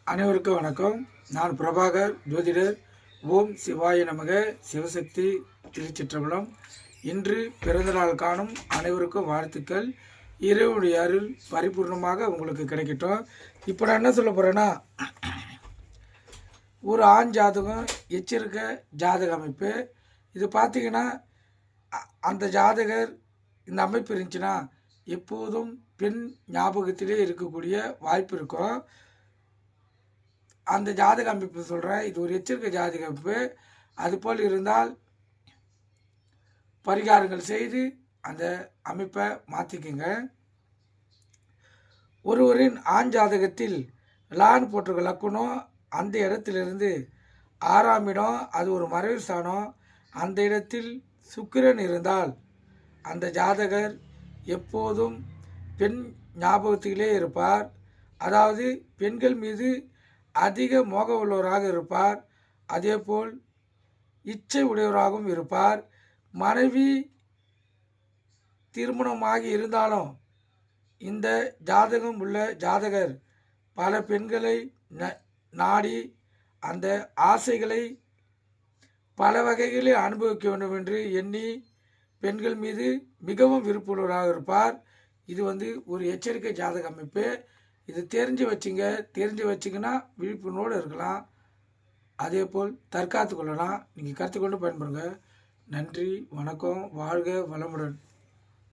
அனைவருக்கும் வணக்கம். நான் பிரபாகர் ஜோதிடர். ஓம் சிவாய நமக. சிவசக்தி திருச்சிற்றம்பலம். இன்று பிறந்தநாள் காணும் அனைவருக்கும் வாழ்த்துக்கள். இறைவனுடைய அருள் பரிபூர்ணமாக உங்களுக்கு கிடைக்கட்டும். இப்போ நான் என்ன சொல்ல போகிறேன்னா, ஒரு ஆண் ஜாதகம் எச்சரிக்கை ஜாதக அமைப்பு. இது பார்த்திங்கன்னா, அந்த ஜாதகர் இந்த அமைப்பு இருந்துச்சுன்னா எப்போதும் பெண் ஞாபகத்திலே இருக்கக்கூடிய வாய்ப்பு இருக்கும். அந்த ஜாதக அமைப்பு சொல்கிறேன். இது ஒரு எச்சரிக்கை ஜாதக அமைப்பு. அதுபோல் இருந்தால் பரிகாரங்கள் செய்து அந்த அமைப்பை மாற்றிக்குங்க. ஒருவரின் ஆண் ஜாதகத்தில் லான் போட்டிருக்க லக்குனம் அந்த இடத்திலிருந்து 6ஆம் இடம், அது ஒரு மறைவு ஸ்தானம். அந்த இடத்தில் சுக்கிரன் இருந்தால் அந்த ஜாதகர் எப்போதும் பெண் ஞாபகத்திலே இருப்பார். அதாவது பெண்கள் மீது அதிக மோக உள்ளவராக இருப்பார். அதேபோல் இச்சை உடையவராகவும் இருப்பார். மனைவி திருமணமாகி இருந்தாலும் இந்த ஜாதகம் உள்ள ஜாதகர் பல பெண்களை நாடி அந்த ஆசைகளை பல வகைகளில் அனுபவிக்க வேண்டும் என்று எண்ணி பெண்கள் மீது மிகவும் விருப்பமுள்ளவராக இருப்பார். இது ஒரு எச்சரிக்கை ஜாதக அமைப்பு. இது தெரிஞ்சு வச்சிங்கன்னா விழிப்புணர்வோடு இருக்கலாம். அதே போல் தற்காத்து கொள்ளலாம். நீங்கள் கருத்து கொண்டு பயன்படுங்க. நன்றி, வணக்கம், வாழ்க வளமுடன்.